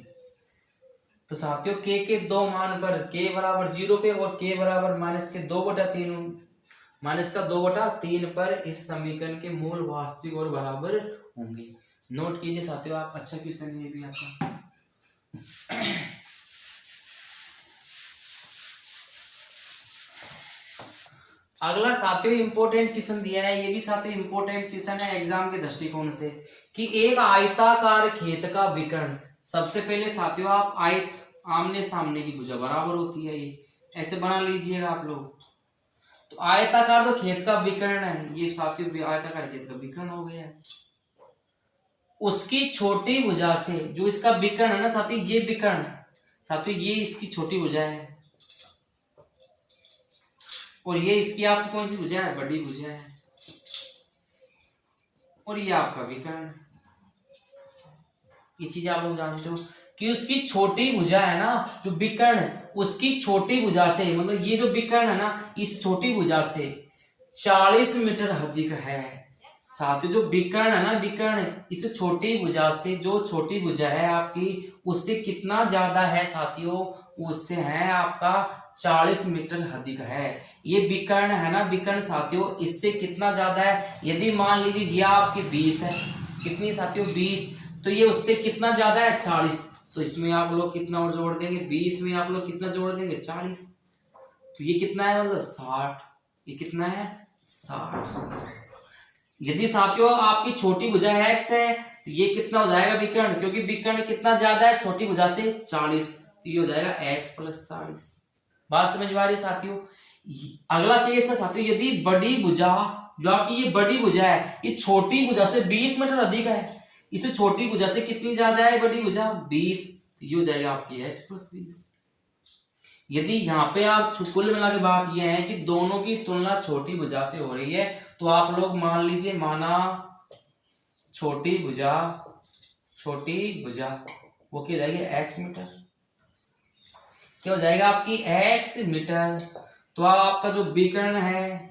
तो साथियों k के 2 मान पर k बराबर 0 पे और k बराबर माइनस के 2 बटा 3, माइनस का 2 बटा 3 पर इस समीकरण के मूल वास्तविक और बराबर होंगे। नोट कीजिए साथियों आप, अच्छा क्वेश्चन ये भी आपका। अगला साथियों इंपॉर्टेंट क्वेश्चन दिया है, ये भी साथियों इंपॉर्टेंट क्वेश्चन है एग्जाम के दृष्टिकोण से, कि एक आयताकार खेत का विकर्ण। सबसे पहले साथियों आप आयत आमने सामने की भुजा बराबर होती है, ये ऐसे बना लीजिएगा आप लोग। तो आयताकार जो खेत का विकर्ण है, ये साथियों आयताकार खेत का विकर्ण हो गया है। उसकी छोटी भुजा से, जो इसका विकर्ण है ना साथियों, ये विकर्ण साथियों, ये इसकी छोटी भुजा है, और ये इसकी आपकी कौन सी भुजा है? बड़ी भुजा है, और ये आपका विकर्ण। ये चीज आप लोग जानते हो कि उसकी छोटी भुजा है ना, जो विकर्ण, उसकी छोटी भुजा से, मतलब ये जो विकर्ण है ना, इस छोटी भुजा से 40 मीटर अधिक है। साथियों जो विकर्ण है ना, विकर्ण इस छोटी भुजा से, जो छोटी भुजा है आपकी, उससे कितना ज्यादा है साथियों? उससे है आपका 40 मीटर अधिक है। ये विकर्ण है ना, विकर्ण साथियों, इससे कितना ज्यादा है? यदि मान लीजिए ये आपकी 20 है, कितनी साथियों? 20, तो ये उससे कितना ज्यादा है? 40। तो इसमें आप लोग कितना और जोड़ देंगे? 20 में आप लोग कितना जोड़ देंगे? 40। तो ये कितना है? मतलब 60। ये कितना है? 60। यदि साथियों आपकी छोटी भुजा x है, तो ये कितना हो जाएगा? विकर्ण, क्योंकि विकर्ण कितना ज्यादा है छोटी भुजा से? 40, तो ये हो जाएगा x प्लस 40। बात समझ में आ रही है साथियों? अगला केस है साथियों, यदि बड़ी भुजा, जो आपकी ये बड़ी भुजा है, ये छोटी भुजा से 20 मीटर अधिक है, इससे छोटी भुजा से कितनी ज्यादा है बड़ी भुजा 20, तो ये हो जाएगा आपकी x प्लस 20। यदि यहाँ पे आप कुल मिला के बात यह है कि दोनों की तुलना छोटी भुजा से हो रही है, तो आप लोग मान लीजिए, माना छोटी भुजा वो क्या हो जाएगी x मीटर, क्या हो जाएगा आपकी x मीटर। तो आपका जो विकर्ण है,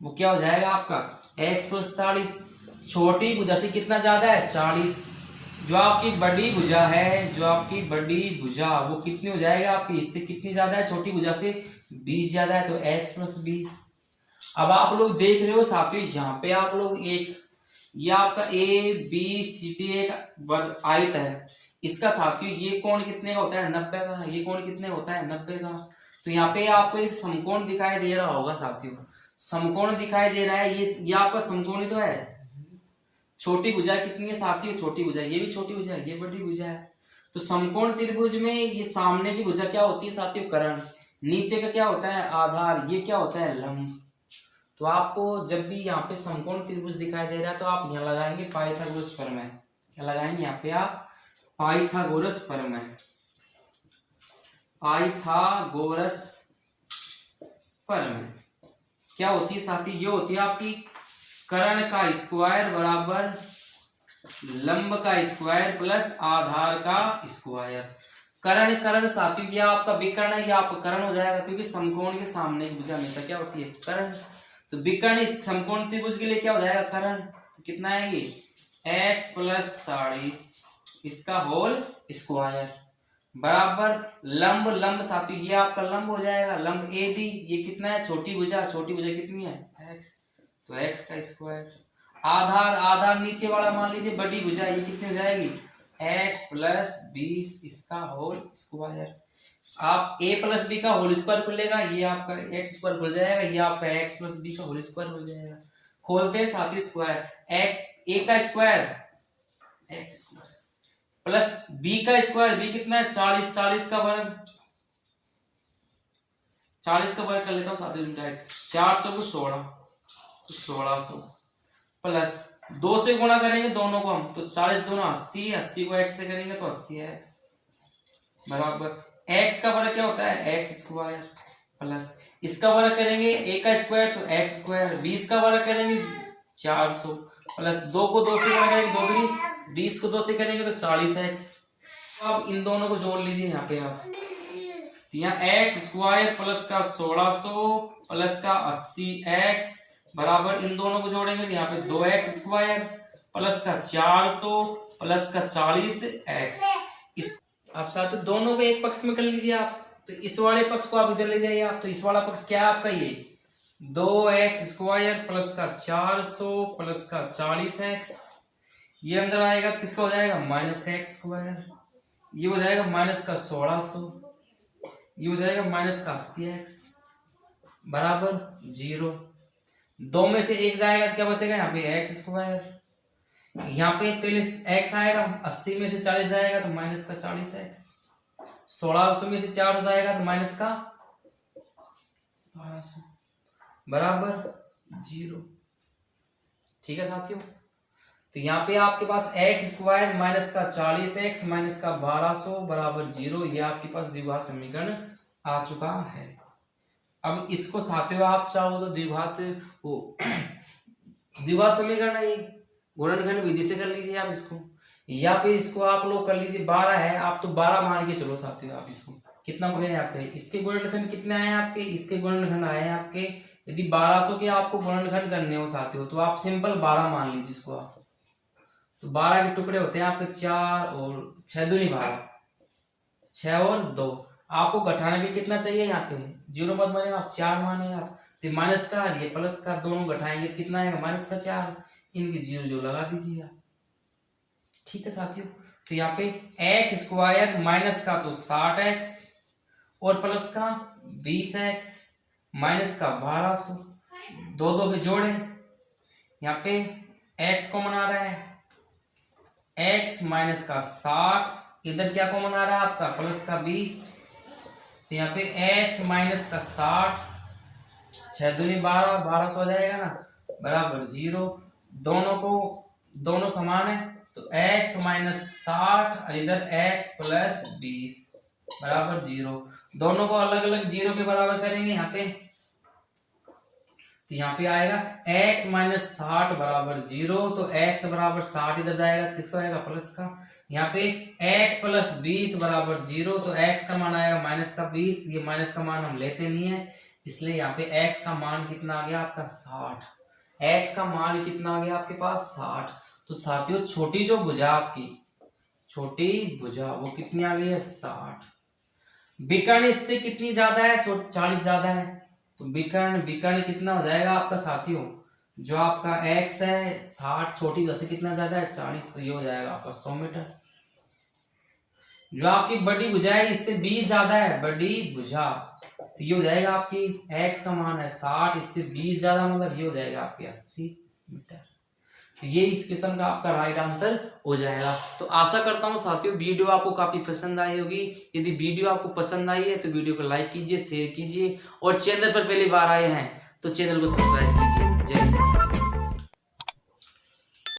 वो क्या हो जाएगा आपका x प्लस 40। छोटी भुजा से कितना ज्यादा है 40। जो आपकी बड़ी भुजा वो कितनी हो जाएगा आपकी, इससे कितनी ज्यादा है छोटी भुजा से 20 ज्यादा है, तो x प्लस 20। अब आप लोग देख रहे हो साथियों, यहाँ पे आप लोग ये आपका ABCD एक आयत है, इसका साथियों ये कोण कितने का होता है 90 का, ये कोण कितने होता है 90 का। तो यहाँ पे आपको एक समकोण दिखाई दे रहा होगा साथियों, समकोण दिखाई दे रहा है, ये आपका समकोण ही तो है। छोटी भुजा कितनी है साथियों, छोटी भुजा, ये भी छोटी भुजा है, ये बड़ी भुजा है। तो समकोण त्रिभुज में ये सामने की भुजा क्या होती है साथियों कर्ण, नीचे का क्या होता है आधार, ये क्या होता है लंब। तो आपको जब भी यहाँ पे समकोण त्रिभुज दिखाई दे रहा है, तो आप यहाँ लगाएंगे पाइथागोरस प्रमेय। क्या लगाएंगे यहाँ पे आप, पाइथागोरस प्रमेय। पाइथागोरस प्रमेय क्या होती है साथी, ये होती है आपकी कर्ण का स्क्वायर बराबर लंब का स्क्वायर प्लस आधार का स्क्वायर। कर्ण साथियों ये आपका विकर्ण है, ये आपका कर्ण हो जाएगा, क्योंकि समकोण के सामने की भुजा हमेशा क्या होती है कर्ण। तो विकर्ण इस समकोण त्रिभुज के लिए क्या हो जाएगा कर्ण। तो कितना है ये x प्लस 40 इसका होल स्क्वायर बराबर लंब साथियों ये आपका लंब हो जाएगा, लंब AD, ये कितना है छोटी भुजा कितनी है x, तो x का स्क्वायर। आधार नीचे वाला मान लीजिए बड़ी भुजा, ये कितनी हो जाएगी x प्लस 20 इसका होल स्क्वायर। आप a प्लस बी का होल स्क्वायर खुलेगा, ये आपका x स्क्वायर खुल जाएगा, ये आपका x प्लस बी का होल स्क्वायर हो जाएगा। खोलते हैं साथ ही स्क्वायर, a का square x square plus b का स्क्वायर, b कितना है 40 का वर्ग, 40 का वर्ग कर लेता हूँ साथियों डायरेक्ट, 4 चौको 1600 प्लस 2 से गुणा करेंगे दोनों को हम, तो 40 दोनों 80 को x से करेंगे तो 80x बराबर x का वर्ग क्या होता है x स्क्वायर प्लस इसका वर्ग करेंगे a का स्क्वायर तो x स्क्वायर, 20 का वर्ग करेंगे 400 प्लस 2 को 2 से गुणा करेंगे 2 दूनी 20 को 2 से करेंगे तो 40x। अब इन दोनों को जोड़ लीजिए यहाँ पे आप, यहाँ x स्क्वायर प्लस का 1600 प्लस का 80x बराबर इन दोनों को जोड़ेंगे तो यहाँ पे 2x स्क्वायर प्लस का 400 प्लस का 40x। इस आप साथ दोनों को एक पक्ष में कर लीजिए आप, तो इस वाले पक्ष को आप इधर ले जाइए आप, तो इस वाला पक्ष क्या है आपका ये 2x स्क्वायर प्लस का 400 प्लस का 40x, ये अंदर आएगा तो किसका हो जाएगा माइनस का x स्क्वायर, ये हो जाएगा माइनस का 1600, ये हो जाएगा माइनस का 80x बराबर 0। 2 में से 1 जाएगा तो क्या बचेगा यहाँ पे x स्क्वायर, यहाँ पे पहले x आएगा, 80 में से 40 जाएगा तो माइनस का 40x, 1600 में से 4 जाएगा तो माइनस का 1200 बराबर 0। ठीक है साथियों, तो यहाँ पे आपके पास x स्क्वायर माइनस का 40x माइनस का 1200 बराबर 0, ये आपके पास द्विघात समीकरण आ चुका है। अब इसको साथियों आप चाहो तो द्विघात समीकरण है, गुणनखंड विधि से कर लीजिए आप इसको, या फिर इसको आप लोग कर लीजिए 12 है, आप तो 12 मान के चलो साथियों। आप इसको कितना हो गया आपके, इसके गुणनखंड कितने आए आपके, इसके गुणनखंड आए हैं आपके, यदि 1200 के आपको गुणनखंड करने हो साथियों तो आप सिंपल 12 मान लीजिए इसको आप। तो 12 के टुकड़े होते हैं आपके 4 और 6 दूनी 12, 6 और 2, आपको घटाने भी कितना चाहिए यहाँ पे 0 मत माने आप 4 माने आप, तो माइनस का ये प्लस का दोनों घटाएंगे तो कितना आएगा माइनस का 4, इनकी 0 लगा दीजिए आप। ठीक है साथियों, तो यहाँ पे x स्क्वायर माइनस का तो 60x और प्लस का 20x माइनस का 1200, 2 के जोड़े, यहाँ पे x कॉमन आ रहा है, x माइनस का 60, इधर क्या कॉमन आ रहा है आपका प्लस का 20, तो यहाँ पे x माइनस का 60, 6 दूनी 12, 1200 हो जाएगा ना बराबर 0। दोनों को दोनों समान है, तो x माइनस 60 और इधर x प्लस 20 बराबर 0। दोनों को अलग अलग 0 के बराबर करेंगे यहाँ पे, तो यहाँ पे आएगा x माइनस 60 बराबर 0, तो x बराबर 60 इधर जाएगा तो किसको आएगा प्लस का। यहाँ पे x प्लस 20 बराबर 0, तो x का मान आएगा माइनस का 20, ये माइनस का मान हम लेते नहीं है, इसलिए यहाँ पे x का मान कितना आ गया आपका 60। x का मान कितना आ गया आपके पास 60। तो साथियों छोटी जो भुजा आपकी, छोटी भुजा वो कितनी आ गई है 60। विकर्ण इससे कितनी ज्यादा है 40 ज्यादा है, तो विकर्ण विकर्ण कितना हो जाएगा आपका साथियों, जो आपका x है 60 छोटी भुजा से कितना ज्यादा है 40, तो ये हो जाएगा आपका 100 मीटर। जो आपकी बड़ी भुजा है इससे 20 ज्यादा है बड़ी भुजा, तो ये हो जाएगा आपकी x का मान है 60, इससे 20 ज्यादा मतलब ये हो जाएगा आपके 80 मीटर। तो ये इस क्वेश्चन का आपका राइट आंसर हो जाएगा। तो आशा करता हूँ साथियों वीडियो आपको काफी पसंद आई होगी। यदि वीडियो आपको पसंद आई है तो वीडियो को लाइक कीजिए, शेयर कीजिए, और चैनल पर पहली बार आए हैं तो चैनल को सब्सक्राइब कीजिए। जय